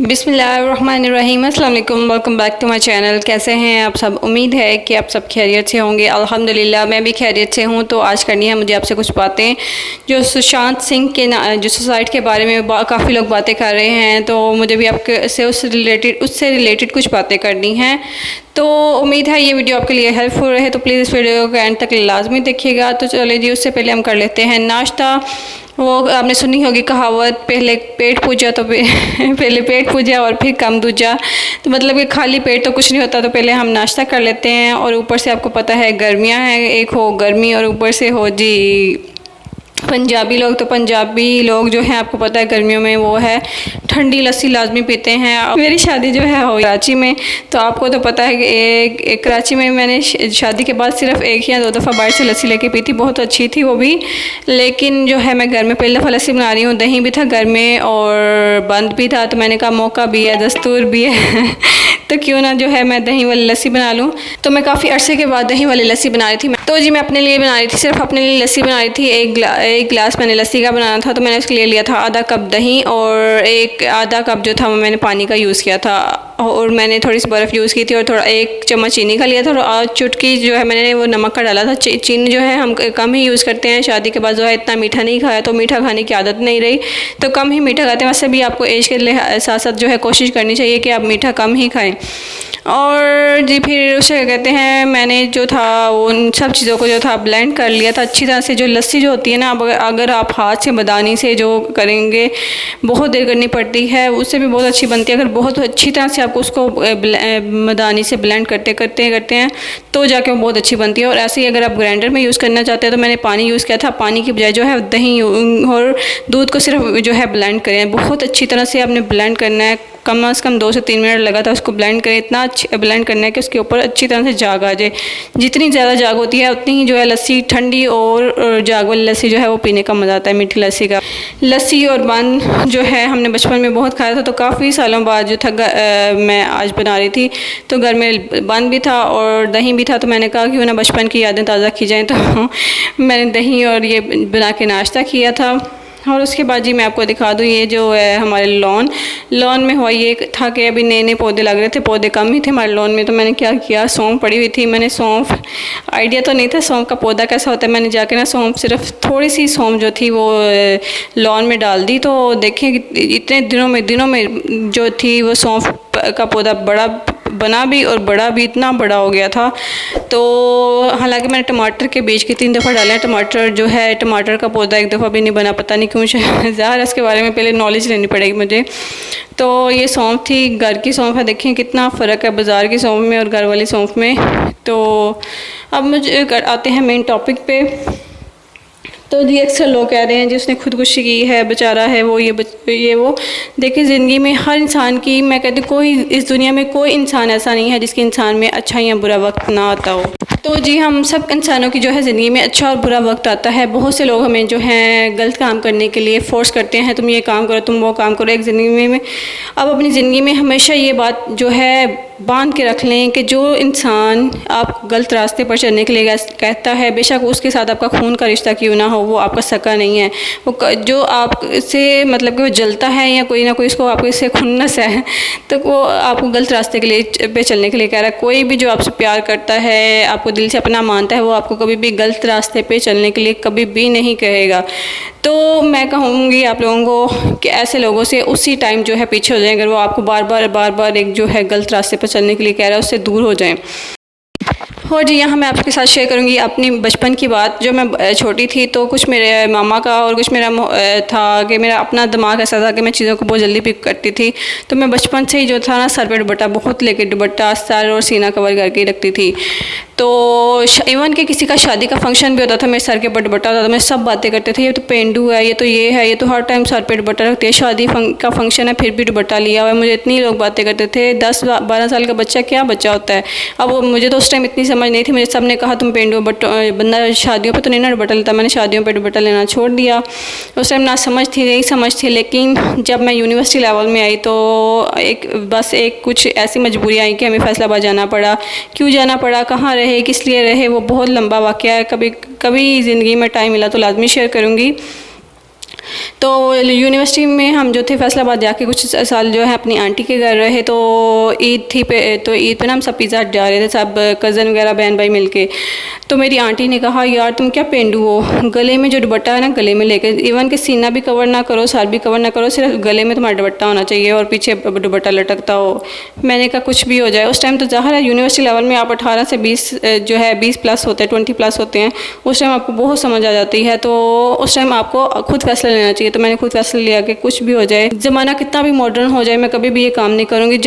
बिस्मिल्लाहिर्रहमानिर्रहीम। अस्सलाम वालेकुम, welcome back to my channel. कैसे हैं आप सब? उम्मीद है कि आप सब खैरियत से होंगे। अल्हम्दुलिल्लाह मैं भी खैरियत से हूँ। तो आज करनी है मुझे आपसे कुछ बातें जो सुशांत सिंह के जो सुसाइड के बारे में काफ़ी लोग बातें कर रहे हैं, तो मुझे भी आपके से उससे रिलेटेड कुछ बातें करनी हैं। तो उम्मीद है ये वीडियो आपके लिए हेल्पफुल रहे, तो प्लीज़ इस वीडियो को एंड तक लाजमी देखिएगा। तो चलिए जी, उससे पहले हम कर लेते हैं नाश्ता। वो आपने सुनी होगी कहावत, पहले पेट पूजा तो पहले पेट पूजा और फिर काम दूजा। तो मतलब कि खाली पेट तो कुछ नहीं होता, तो पहले हम नाश्ता कर लेते हैं। और ऊपर से आपको पता है गर्मियां हैं, एक हो गर्मी और ऊपर से हो जी पंजाबी लोग। तो पंजाबी लोग जो हैं आपको पता है गर्मियों में वो है ठंडी लस्सी लाजमी पीते हैं। मेरी शादी जो है हो कराची में, तो आपको तो पता है कि एक कराची में मैंने शादी के बाद सिर्फ एक या दो दफ़ा बाहर से लस्सी लेके पी थी, बहुत अच्छी थी वो भी। लेकिन जो है मैं घर में पहली दफ़ा लस्सी बना रही हूँ। दही भी था घर में और बंद भी था, तो मैंने कहा मौका भी है, दस्तूर भी है तो क्यों ना जो है मैं दही वाली लस्सी बना लूँ। तो मैं काफ़ी अरसे के बाद दही वाली लस्सी बना रही थी। तो जी मैं अपने लिए बना रही थी, सिर्फ अपने लिए लस्सी बना रही थी। एक गिलास मैंने लस्सी का बनाना था, तो मैंने उसके लिए लिया था आधा कप दही और एक आधा कप जो था वो मैंने पानी का यूज़ किया था। और मैंने थोड़ी सी बर्फ़ यूज़ की थी और थोड़ा एक चम्मच चीनी का लिया था और चुटकी जो है मैंने वो नमक का डाला था। चीनी जो है हम कम ही यूज़ करते हैं, शादी के बाद जो है इतना मीठा नहीं खाया, तो मीठा खाने की आदत नहीं रही, तो कम ही मीठा खाते हैं। वैसे भी आपको एज के साथ साथ जो है कोशिश करनी चाहिए कि आप मीठा कम ही खाएँ। और जी फिर उसे कहते हैं मैंने जो था उन सब चीज़ों को जो था ब्लेंड कर लिया था अच्छी तरह से। जो लस्सी जो होती है ना, अगर आप हाथ से मदानी से जो करेंगे, बहुत देर करनी पड़ती है, उससे भी बहुत अच्छी बनती है। अगर बहुत अच्छी तरह से आपको उसको मदानी से ब्लेंड करते हैं तो जाके वो बहुत अच्छी बनती है। और ऐसे ही अगर आप ग्राइंडर में यूज़ करना चाहते हैं, तो मैंने पानी यूज़ किया था। पानी की बजाय जो है दही और दूध को सिर्फ जो है ब्लेंड करें, बहुत अच्छी तरह से आपने ब्लेंड करना है। कम से कम 2 से 3 मिनट लगा था उसको ब्लेंड करें। इतना अच्छा ब्लेंड करना है कि उसके ऊपर अच्छी तरह से जाग आ जाए। जितनी ज़्यादा जाग होती है उतनी ही जो है लस्सी ठंडी और जाग वाली लस्सी जो है वो पीने का मज़ा आता है। मीठी लस्सी का लस्सी और बन जो है हमने बचपन में बहुत खाया था, तो काफ़ी सालों बाद जो था मैं आज बना रही थी, तो घर में बन भी था और दही भी था। तो मैंने कहा क्यों ना बचपन की यादें ताज़ा की जाएँ, तो मैंने दही और ये बना के नाश्ता किया था। और उसके बाद जी मैं आपको दिखा दूँ, ये जो है हमारे लॉन में हुआ ये था कि अभी नए नए पौधे लग रहे थे, पौधे कम ही थे हमारे लॉन में। तो मैंने क्या किया, सौंफ पड़ी हुई थी, मैंने सौंफ, आइडिया तो नहीं था सौंफ का पौधा कैसा होता है, मैंने जाके ना सौंफ, सिर्फ थोड़ी सी सौंफ जो थी वो लॉन में डाल दी। तो देखें इतने दिनों में जो थी वो सौंफ का पौधा बड़ा बना भी और बड़ा भी, इतना बड़ा हो गया था। तो हालांकि मैंने टमाटर के बीज के 3 दफ़ा डाले हैं। टमाटर जो है, टमाटर का पौधा एक दफ़ा भी नहीं बना, पता नहीं क्यों, ज़ाहिर इसके बारे में पहले नॉलेज लेनी पड़ेगी मुझे। तो ये सौंफ थी, घर की सौंफ है। देखें कितना फ़र्क है बाज़ार की सौंफ में और घर वाली सौंफ में। तो अब मुझे आते हैं मेन टॉपिक पे। तो जी अक्सर लोग कह रहे हैं जिसने खुदकुशी की है बेचारा है वो, ये वो। देखिए ज़िंदगी में हर इंसान की, मैं कहती हूँ कोई इस दुनिया में कोई इंसान ऐसा नहीं है जिसके इंसान में अच्छा या बुरा वक्त ना आता हो। तो जी हम सब इंसानों की जो है ज़िंदगी में अच्छा और बुरा वक्त आता है। बहुत से लोग हमें जो है गलत काम करने के लिए फ़ोर्स करते हैं, तुम ये काम करो, तुम वो काम करो एक ज़िंदगी में। अब अपनी ज़िंदगी में हमेशा ये बात जो है बांध के रख लें कि जो इंसान आप गलत रास्ते पर चलने के लिए कहता है, बेशक उसके साथ आपका खून का रिश्ता क्यों ना हो, वो आपका सका नहीं है। वो जो आपसे मतलब कि वो जलता है या कोई ना कोई इसको आपको इससे खुन्नस है, तो वो आपको गलत रास्ते के लिए पे चलने के लिए कह रहा है। कोई भी जो आपसे प्यार करता है, आपको दिल से अपना मानता है, वो आपको कभी भी गलत रास्ते पे चलने के लिए कभी भी नहीं कहेगा। तो मैं कहूँगी आप लोगों को कि ऐसे लोगों से उसी टाइम जो है पीछे हो जाएं। अगर वो आपको बार बार एक जो है गलत रास्ते पर चलने के लिए कह रहा है, उससे दूर हो जाएं। और जी यहाँ मैं आपके साथ शेयर करूँगी अपनी बचपन की बात। जो मैं छोटी थी तो कुछ मेरे मामा का और कुछ मेरा था कि मेरा अपना दिमाग ऐसा था कि मैं चीज़ों को बहुत जल्दी पिक करती थी। तो मैं बचपन से ही जो था ना सर पे दुपट्टा बहुत लेके, दुपट्टा सर और सीना कवर करके रखती थी। तो इवन कि किसी का शादी का फंक्शन भी होता था, मेरे सर के ऊपर दुपट्टा होता था। मैं सब बातें करते थे, ये तो पेंडू है, ये तो ये है, ये तो हर टाइम सर पे दुपट्टा रखती है, शादी का फंक्शन है फिर भी दुपट्टा लिया हुआ है। मुझे इतनी लोग बातें करते थे। 10-12 साल का बच्चा क्या बच्चा होता है। अब वो मुझे तो उस टाइम इतनी समझ नहीं थी, मुझे सब ने कहा तुम पेंडू बंदा शादियों पे तो नहीं ना दुपट्टा लेता। मैंने शादियों पे दुपट्टा लेना छोड़ दिया। उस टाइम ना समझ थी, नहीं समझ थी। लेकिन जब मैं यूनिवर्सिटी लेवल में आई तो एक कुछ ऐसी मजबूरियाँ आई कि हमें फैसलाबाद जाना पड़ा। क्यों जाना पड़ा, कहाँ रहे, किस लिए रहे, वो बहुत लंबा वाक़या है। कभी ज़िंदगी में टाइम मिला तो लाजमी शेयर करूँगी। तो यूनिवर्सिटी में हम जो थे फैसलाबाद जाके कुछ साल जो है अपनी आंटी के घर रहे, तो ईद थी तो ईद पे ना हम सब पिज़्ज़ा हट जा रहे थे, सब कज़न वगैरह बहन भाई मिलके। तो मेरी आंटी ने कहा यार तुम क्या पेंडू हो, गले में जो दुपट्टा है ना गले में लेके, इवन कि सीना भी कवर ना करो, सर भी कवर ना करो, सिर्फ गले में तुम्हारा दुपट्टा होना चाहिए और पीछे दुपट्टा लटकता हो। मैंने कहा कुछ भी हो जाए, उस टाइम तो ज़ाहिर है यूनिवर्सिटी लेवल में आप 18 से 20 जो है 20 प्लस होते हैं, 20 प्लस होते हैं, उस टाइम आपको बहुत समझ आ जाती है। तो उस टाइम आपको खुद फैसला लेना चाहिए। तो मैंने खुद फैसला लिया कि कुछ भी हो जाए, ज़माना कितना भी मॉडर्न हो जाए, मैं कभी भी ये काम नहीं करूँगी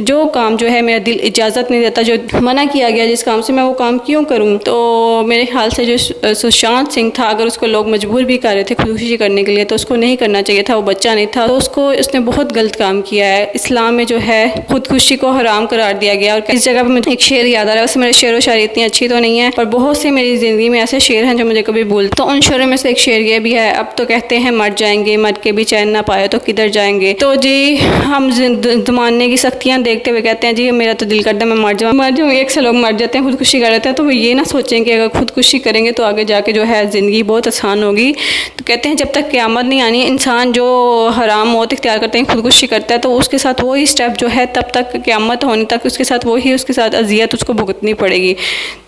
जो काम जो है मेरा दिल इजाज़त नहीं देता, जो मना किया गया जिस काम से, मैं वो काम क्यों करूँ। तो मेरे ख्याल से जो सुशांत सिंह था, अगर उसको लोग मजबूर भी कर रहे थे खुदकुशी करने के लिए तो उसको नहीं करना चाहिए था, वो बच्चा नहीं था। तो उसने बहुत गलत काम किया है। इस्लाम में जो है खुदकुशी को हराम करार दिया गया। और इस जगह पर मुझे एक शेर याद आ रहा है, वैसे मेरे शेर व शायरी इतनी अच्छी तो नहीं है, पर बहुत से मेरी ज़िंदगी में ऐसे शेर हैं जो मुझे कभी भूलते। तो उन शेरों में से एक शेर ये भी है, अब तो कहते हैं मर जाएंगे, मर के भी चैन ना पाए तो किधर जाएंगे। तो जी हम ज़माने की सख्तियाँ देखते हुए कहते हैं जी मेरा तो दिल करता है मैं मर जाऊँ। एक से लोग मर जाते हैं, खुदकुशी कर लेते हैं। तो वो ये ना सोचें कि अगर खुदकुशी करेंगे तो आगे जाके जो है ज़िंदगी बहुत आसान होगी। तो कहते हैं जब तक क़यामत नहीं आनी, इंसान जो हराम मौत इख्तियार करते हैं, खुदकुशी करता है, तो उसके साथ वही स्टेप जो है तब तक क़यामत होने तक उसके साथ अजियत उसको भुगतनी पड़ेगी।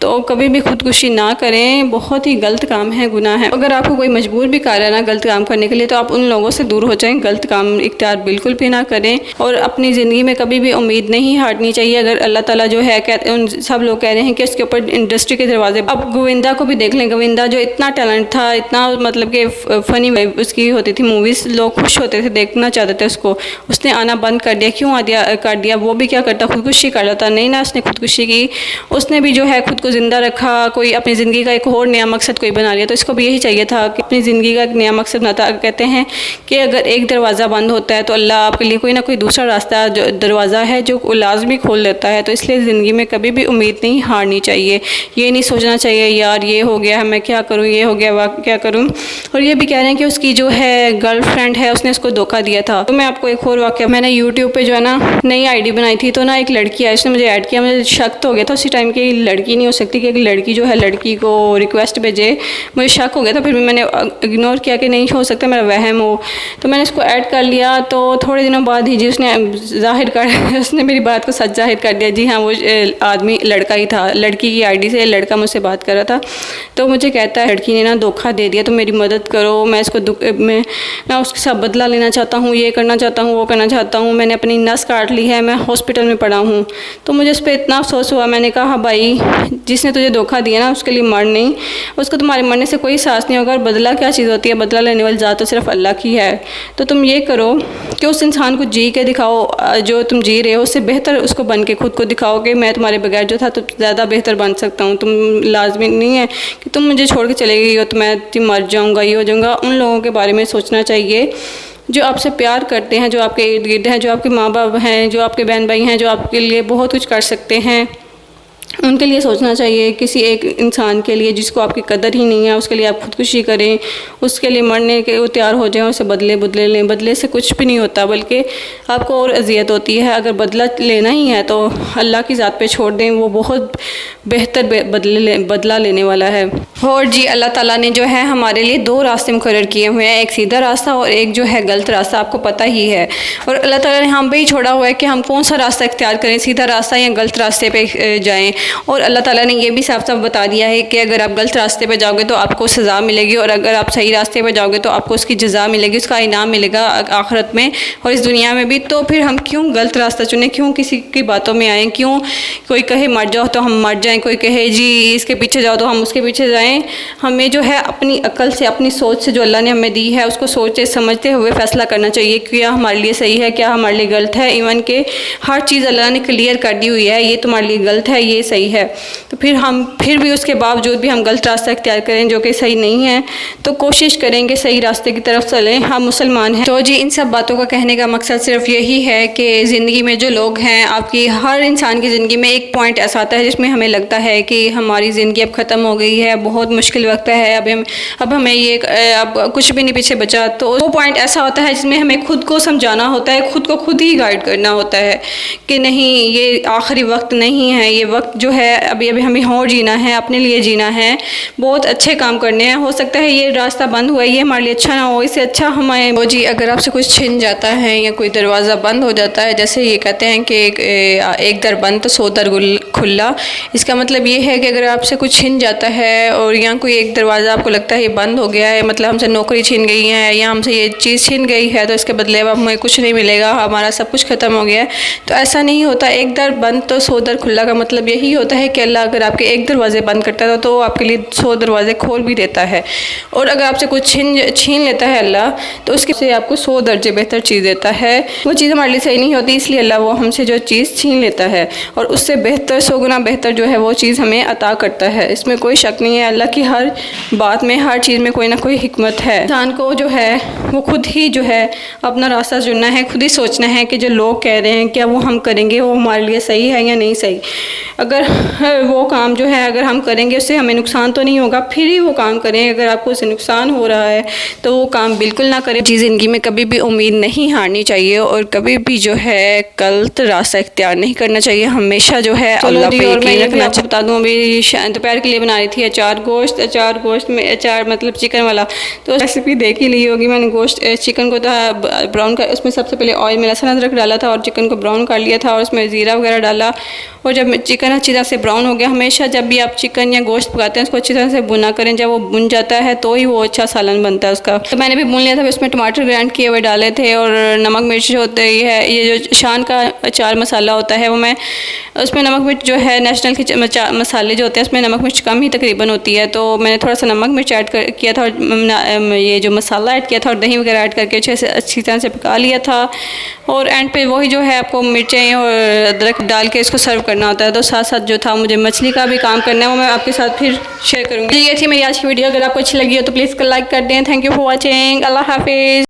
तो कभी भी खुदकुशी ना करें, बहुत ही गलत काम है, गुनाह है। अगर आपको कोई मजबूर भी कर रहा है ना गलत काम करने के लिए, तो आप उन लोगों से दूर हो जाएं, गलत काम इख्तियार बिल्कुल भी ना करें। और अपनी ज़िंदगी में कभी भी उम्मीद नहीं हारनी चाहिए। अगर अल्लाह ताला जो है उन सब लोग कह रहे हैं कि उसके ऊपर इंडस्ट्री के दरवाजे, अब गोविंदा को भी देख लें, गोविंदा जो इतना टैलेंट था, इतना मतलब कि फ़नी उसकी होती थी मूवीज़, लोग खुश होते थे, देखना चाहते थे उसको, उसने आना बंद कर दिया। क्यों कर दिया? वो भी क्या करता, खुदकुशी कर लेता। नहीं ना, उसने खुदकुशी की, उसने भी जो है खुद को ज़िंदा रखा, कोई अपनी ज़िंदगी का एक और नया मकसद कोई बना लिया। तो इसको भी यही चाहिए था कि अपनी ज़िंदगी का एक नया मकसद बनाता। कहते हैं कि अगर एक दरवाज़ा बंद होता है तो अल्लाह आपके लिए कोई ना कोई दूसरा रास्ता जो दरवाज़ा है जो लाजमी खोल देता है। तो इसलिए ज़िंदगी में कभी भी उम्मीद नहीं हारनी चाहिए। ये नहीं सोचना चाहिए यार ये हो गया है मैं क्या करूँ, ये हो गया वह क्या करूँ। और ये भी कह रहे हैं कि उसकी जो है गर्लफ्रेंड है उसने उसको धोखा दिया था। तो मैं आपको एक और वाक़या, मैंने यूट्यूब पे जो है ना नई आईडी बनाई थी, तो ना एक लड़की आई, उसने मुझे ऐड किया, मुझे शक तो हो गया था उसी टाइम की लड़की नहीं हो सकती कि एक लड़की जो है लड़की को रिक्वेस्ट भेजे, मुझे शक हो गया था। फिर भी मैंने इग्नोर किया कि नहीं हो सकता मेरा वहम हो। तो मैंने उसको ऐड कर लिया। तो थोड़े दिनों बाद ही जी उसने जाहिर कर उसने मेरी बात को सच जाहिर कर दिया, जी हाँ वो आदमी लड़का ही था, लड़की की आईडी से लड़का मुझसे बात कर रहा था। तो मुझे कहता है लड़की ने ना धोखा दे दिया, तो मेरी मदद करो, मैं इसको मैं उसके साथ बदला लेना चाहता हूँ, ये करना चाहता हूँ, वो करना चाहता हूँ, मैंने अपनी नस काट ली है, मैं हॉस्पिटल में पड़ा हूँ। तो मुझे उस पर इतना अफसोस हुआ। मैंने कहा हाँ भाई, जिसने तुझे धोखा दिया ना उसके लिए मर नहीं, उसको तुम्हारे मरने से कोई साहस नहीं होगा। और बदला क्या चीज़ होती है, बदला लेने वाली ज़ात तो सिर्फ अल्लाह की है। तो तुम ये करो कि उस इंसान को जी के दिखाओ, जो तुम जी रहे हो उससे बेहतर उसको बन के खुद को दिखाओ कि मैं तुम्हारे बगैर जो था तो ज़्यादा बेहतर बन सकता हूँ। तुम लाजमी नहीं है कि तुम मुझे छोड़ के चले गई हो तो मैं मर जाऊँगा, ये हो जाऊँगा। उन लोगों के बारे में सोचना चाहिए जो आपसे प्यार करते हैं, जो आपके इर्द गिर्द हैं, जो आपके माँ बाप हैं, जो आपके बहन भाई हैं, जो आपके लिए बहुत कुछ कर सकते हैं। उनके लिए सोचना चाहिए। किसी एक इंसान के लिए जिसको आपकी कदर ही नहीं है उसके लिए आप खुदकुशी करें, उसके लिए मरने के वो तैयार हो जाएं, उसे बदले लें। बदले से कुछ भी नहीं होता बल्कि आपको और अजियत होती है। अगर बदला लेना ही है तो अल्लाह की ज़ात पे छोड़ दें, वो बहुत बेहतर बदला लेने वाला है। और जी अल्लाह ताला ने जो है हमारे लिए दो रास्ते मुकर्रर किए हुए हैं, एक सीधा रास्ता और एक जो है गलत रास्ता, आपको पता ही है। और अल्लाह ताला ने हम पे ही छोड़ा हुआ है कि हम कौन सा रास्ता इख्तियार करें, सीधा रास्ता या गलत रास्ते पे जाएं। और अल्लाह ताला ने ये भी साफ साफ बता दिया है कि अगर आप गलत रास्ते पे जाओगे तो आपको सज़ा मिलेगी, और अगर आप सही रास्ते पे जाओगे तो आपको उसकी जज़ा मिलेगी, उसका इनाम मिलेगा आखिरत में और इस दुनिया में भी। तो फिर हम क्यों गलत रास्ता चुनें, क्यों किसी की बातों में आएँ, क्यों कोई कहे मर जाओ तो हम मर जाएँ, कोई कहे जी इसके पीछे जाओ तो हम उसके पीछे जाएँ। हमें जो है अपनी अकल से, अपनी सोच से जो अल्लाह ने हमें दी है उसको सोचते समझते हुए फ़ैसला करना चाहिए क्या हमारे लिए सही है, क्या हमारे लिए गलत है। इवन के हर चीज़ अल्लाह ने क्लियर कर दी हुई है, ये तुम्हारे लिए गलत है, ये सही है। तो फिर भी उसके बावजूद भी हम गलत रास्ता इख्तियार करें जो कि सही नहीं है, तो कोशिश करें कि सही रास्ते की तरफ चलें। हम मुसलमान हैं। तो जी इन सब बातों का कहने का मकसद सिर्फ यही है कि ज़िंदगी में जो लोग हैं, आपकी हर इंसान की ज़िंदगी में एक पॉइंट ऐसा आता है जिसमें हमें लगता है कि हमारी ज़िंदगी अब ख़त्म हो गई है, बहुत मुश्किल वक्त है, अब हमें ये अब कुछ भी नहीं पीछे बचा। तो वो पॉइंट ऐसा होता है जिसमें हमें खुद को समझाना होता है, खुद को खुद ही गाइड करना होता है कि नहीं ये आखिरी वक्त नहीं है, ये वक्त वक्त जो है अभी अभी हमें और जीना है, अपने लिए जीना है, बहुत अच्छे काम करने हैं। हो सकता है ये रास्ता बंद हुआ है, ये हमारे लिए अच्छा ना हो, इससे अच्छा हमें वो जी अगर आपसे कुछ छिन जाता है या कोई दरवाज़ा बंद हो जाता है, जैसे ये कहते हैं कि एक दर बंद तो 100 दर खुला। इसका मतलब ये है कि अगर आपसे कुछ छिन जाता है और या कोई एक दरवाज़ा आपको लगता है ये बंद हो गया है, मतलब हमसे नौकरी छिन गई है या हमसे ये चीज़ छिन गई है, तो इसके बदले अब हमें कुछ नहीं मिलेगा, हमारा सब कुछ ख़त्म हो गया है। तो ऐसा नहीं होता। एक दर बंद तो 100 दर खुला का मतलब यही होता है कि अल्लाह अगर आपके एक दरवाजे बंद करता है तो आपके लिए 100 दरवाजे खोल भी देता है। और अगर आपसे कुछ छीन लेता है अल्लाह, तो उसके से आपको 100 दर्जे बेहतर चीज़ देता है। वो चीज़ हमारे लिए सही नहीं होती, इसलिए अल्लाह वो हमसे जो चीज़ छीन लेता है और उससे बेहतर 100 गुना बेहतर जो है वो चीज़ हमें अता करता है। इसमें कोई शक नहीं है। अल्लाह की हर बात में, हर चीज़ में कोई ना कोई हिकमत है। इंसान को जो है वो खुद ही जो है अपना रास्ता चुनना है, खुद ही सोचना है कि जो लोग कह रहे हैं क्या वो हम करेंगे वो हमारे लिए सही है या नहीं सही। अगर वो काम जो है अगर हम करेंगे उससे हमें नुकसान तो नहीं होगा, फिर ही वो काम करें। अगर आपको उससे नुकसान हो रहा है तो वो काम बिल्कुल ना करें। जी ज़िंदगी में कभी भी उम्मीद नहीं हारनी चाहिए और कभी भी जो है गलत रास्ता इख्तियार नहीं करना चाहिए। हमेशा जो है अल्लाह पे यकीन रखना। आपको बता दूँ अभी दोपहर के लिए बना रही थी अचार गोश्त में अचार मतलब चिकन वाला, तो रेसिपी देख ही ली होगी मैंने। गोश्त चिकन को था ब्राउन कर, उसमें सबसे पहले ऑयल में लहसुन अदरक डाला था और चिकन को ब्राउन कर लिया था और उसमें ज़ीरा वगैरह डाला। और जब चिकन अच्छी तरह से ब्राउन हो गया, हमेशा जब भी आप चिकन या गोश्त पकाते हैं उसको अच्छी तरह से भुना करें। जब वो भुन जाता है तो ही वो अच्छा सालन बनता है उसका। तो मैंने भी भून लिया था, उसमें टमाटर ग्राइंड किए हुए डाले थे और नमक मिर्च होते है, ये जो शान का अचार मसाला होता है वो मैं उसमें नमक मिर्च जो है नेशनल के मसाले जो होते हैं उसमें नमक मिर्च कम ही तकरीबन होती है, तो मैंने थोड़ा सा नमक मिर्च ऐड किया था और ये जो मसाला ऐड किया था और दही वगैरह ऐड करके अच्छी तरह से पका लिया था। और एंड पे वही जो है आपको मिर्चें और अदरक डाल के इसको सर्व करना होता है। तो साथ साथ जो था मुझे मछली का भी काम करना है, वो मैं आपके साथ फिर शेयर करूँगी। ये थी मेरी आज की वीडियो। अगर आपको अच्छी लगी हो तो प्लीज़ लाइक कर दें। Thank you for watching. अल्लाह हाफिज़।